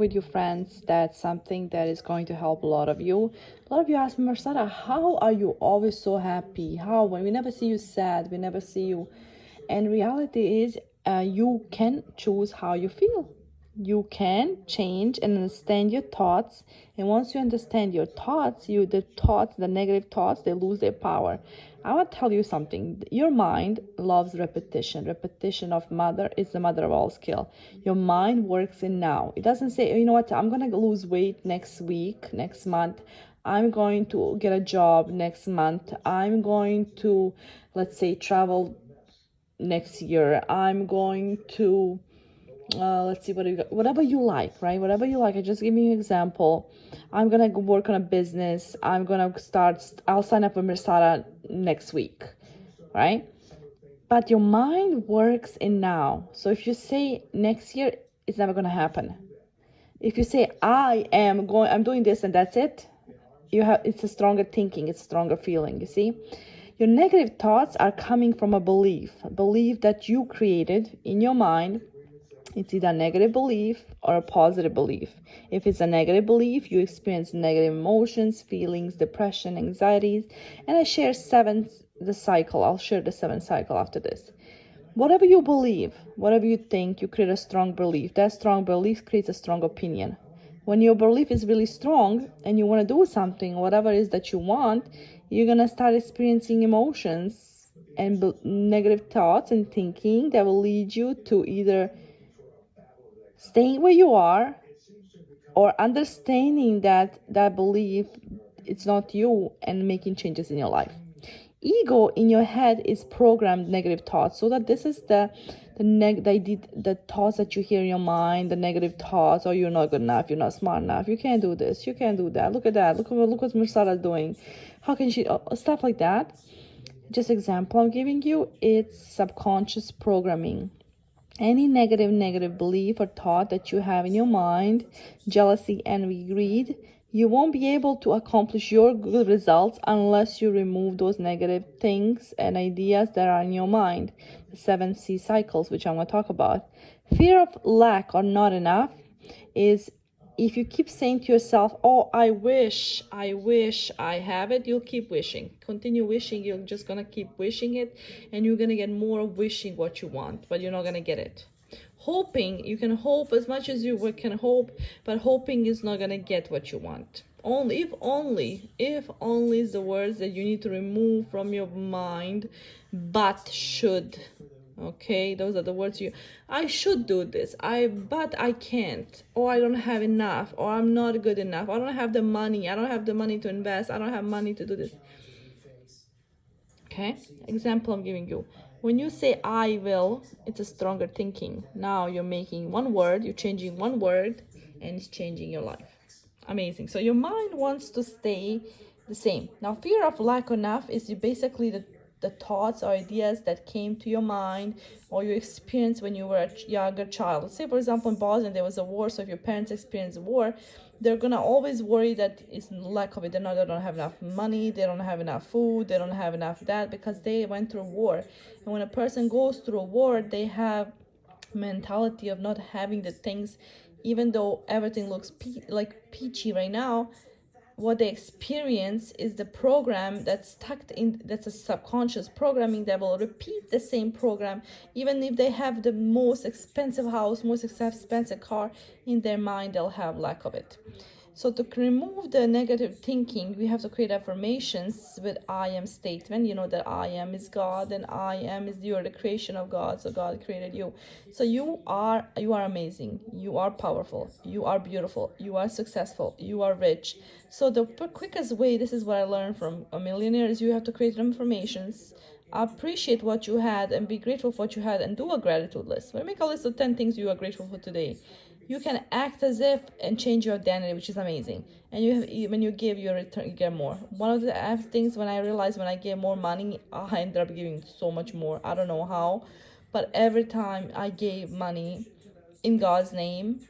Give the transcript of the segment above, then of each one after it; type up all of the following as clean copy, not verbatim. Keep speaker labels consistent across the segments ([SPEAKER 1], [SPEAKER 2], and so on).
[SPEAKER 1] with your friends, that's something that is going to help a lot of you. A lot of you ask me, Marsada, how are you always so happy? How, when we never see you sad, we never see you. And reality is, you can choose how you feel. You can change and understand your thoughts. And once you understand your thoughts, the negative thoughts, they lose their power. I want to tell you something. Your mind loves repetition. Repetition of mother is the mother of all skill. Your mind works in now. It doesn't say, you know what, I'm going to lose weight next week, next month. I'm going to get a job next month. I'm going to, let's say, travel next year. I'm going to let's see, whatever you like, right? Whatever you like. I just give you an example. I'm gonna work on a business. I'll sign up with Mersada next week, right? But your mind works in now. So if you say next year, it's never gonna happen. If you say I'm doing this and that's it, it's a stronger thinking, it's a stronger feeling. You see, your negative thoughts are coming from a belief that you created in your mind. It's either a negative belief or a positive belief. If it's a negative belief, you experience negative emotions, feelings, depression, anxieties. And I share the cycle. I'll share the 7 cycle after this. Whatever you believe, whatever you think, you create a strong belief. That strong belief creates a strong opinion. When your belief is really strong and you want to do something, whatever it is that you want, you're going to start experiencing emotions and negative thoughts and thinking that will lead you to either staying where you are or understanding that belief it's not you and making changes in your life. Ego in your head is programmed negative thoughts, so that this is the thoughts that you hear in your mind, the negative thoughts. Oh, you're not good enough, you're not smart enough, you can't do this, you can't do that, look at that, look what Mirsada is doing, how can she, stuff like that. Just example I'm giving you, it's subconscious programming. Any negative belief or thought that you have in your mind, jealousy, envy, greed, you won't be able to accomplish your good results unless you remove those negative things and ideas that are in your mind. The 7C cycles, which I'm going to talk about. Fear of lack or not enough is, if you keep saying to yourself, oh, I wish I have it, you'll keep wishing. Continue wishing. You're just going to keep wishing it, and you're going to get more of wishing what you want, but you're not going to get it. Hoping, you can hope as much as you can hope, but hoping is not going to get what you want. If only is the words that you need to remove from your mind. But should. Okay, those are the words I should do this, but I can't, or I don't have enough, or I'm not good enough, I don't have the money to invest, I don't have money to do this. Okay, example I'm giving you. When you say I will, it's a stronger thinking. Now you're making one word, you're changing one word, and it's changing your life. Amazing. So your mind wants to stay the same. Now, fear of lack enough is basically the thoughts or ideas that came to your mind or you experienced when you were a younger child. Let's say, for example, in Bosnia, there was a war. So if your parents experienced a war, they're going to always worry that it's lack of it. They don't have enough money. They don't have enough food. They don't have enough that because they went through a war. And when a person goes through a war, they have mentality of not having the things, even though everything looks peachy right now. What they experience is the program that's tucked in, that's a subconscious programming that will repeat the same program. Even if they have the most expensive house, most expensive car, in their mind they'll have lack of it. So to remove the negative thinking, we have to create affirmations with I am statement. You know that I am is God, and I am is you're the creation of God. So God created you. So you are amazing. You are powerful. You are beautiful. You are successful. You are rich. So the quickest way, this is what I learned from a millionaire, is you have to create affirmations. Appreciate what you had and be grateful for what you had, and do a gratitude list. When you make a list of 10 things you are grateful for today, you can act as if and change your identity, which is amazing. And when you give, you return, you get more. One of the things, when I realized when I gave more money, I ended up giving so much more. I don't know how, but every time I gave money in God's name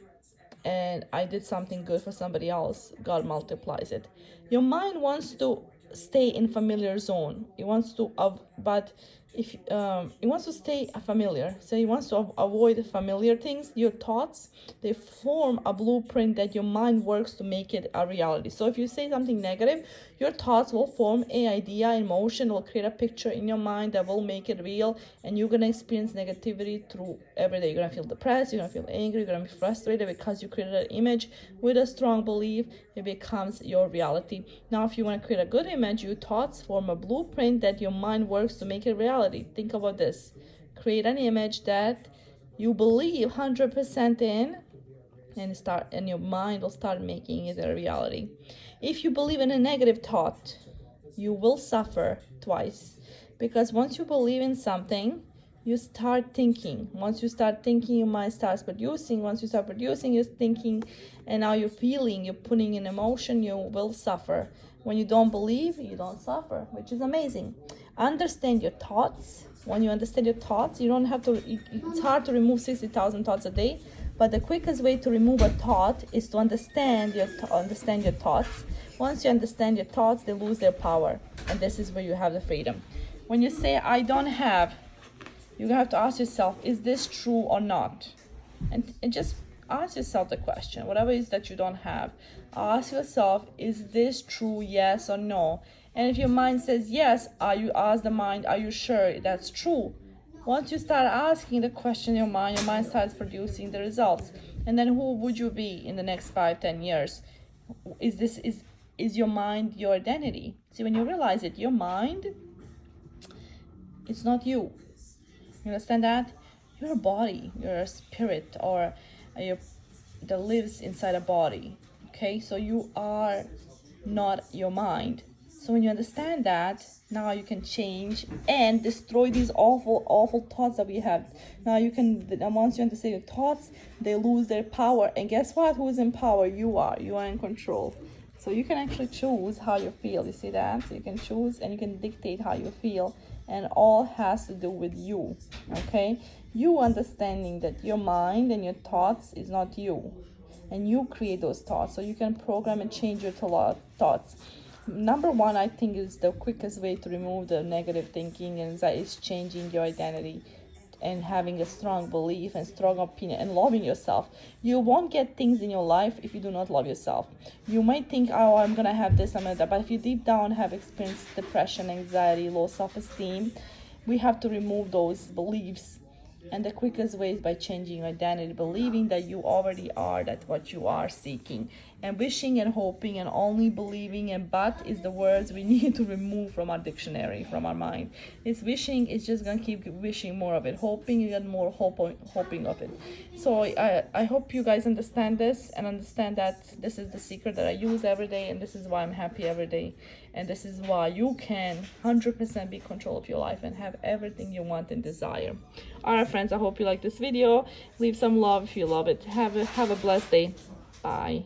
[SPEAKER 1] and I did something good for somebody else, God multiplies it. Your mind wants to stay in familiar zone. It wants to, but if it wants to stay familiar, so it wants to avoid familiar things, your thoughts, they form a blueprint that your mind works to make it a reality. So if you say something negative, your thoughts will form a idea, emotion, will create a picture in your mind that will make it real, and you're gonna experience negativity through every day. You're gonna feel depressed, you're gonna feel angry, you're gonna be frustrated because you created an image with a strong belief. It becomes your reality. Now if you want to create a good image, your thoughts form a blueprint that your mind works to make it reality. Think about this. Create an image that you believe 100% in, and your mind will start making it a reality. If you believe in a negative thought, you will suffer twice, because once you believe in something, you start thinking. Once you start thinking, your mind starts producing. Once you start producing, you're thinking, and now you're feeling, you're putting in emotion, you will suffer. When you don't believe, you don't suffer, which is amazing. Understand your thoughts. When you understand your thoughts, you don't have to, it's hard to remove 60,000 thoughts a day, but the quickest way to remove a thought is to understand your thoughts. Once you understand your thoughts, they lose their power, and this is where you have the freedom. When you say I don't have, you have to ask yourself, is this true or not? And just ask yourself the question, whatever it is that you don't have, ask yourself, is this true, yes or no? And if your mind says yes, you ask the mind, are you sure that's true? Once you start asking the question in your mind starts producing the results. And then who would you be in the next 5-10 years? Is your mind your identity? See, when you realize it, your mind, it's not you. You understand that? You're a body, you're a spirit, or that lives inside a body. Okay, so you are not your mind. So when you understand that, now you can change and destroy these awful thoughts that we have. Now you can, once you understand your thoughts, they lose their power. And guess what? Who is in power? You are in control. So you can actually choose how you feel. You see that? So you can choose and you can dictate how you feel. And all has to do with you. Okay? You understanding that your mind and your thoughts is not you. And you create those thoughts. So you can program and change your thoughts. Number one, I think, is the quickest way to remove the negative thinking, and that is changing your identity and having a strong belief and strong opinion and loving yourself. You won't get things in your life if you do not love yourself. You might think, oh, I'm gonna have this, I'm gonna that, but if you deep down have experienced depression, anxiety, low self-esteem, we have to remove those beliefs. And the quickest way is by changing your identity, believing that you already are that what you are seeking, and wishing and hoping and only believing and but is the words we need to remove from our dictionary, from our mind. It's wishing, it's just gonna keep wishing more of it. Hoping, you get more hoping of it. So I hope you guys understand this and understand that this is the secret that I use every day, and this is why I'm happy every day, and this is why you can 100% be in control of your life and have everything you want and desire. All right, friends, I hope you like this video. Leave some love if you love it. Have a blessed day. Bye.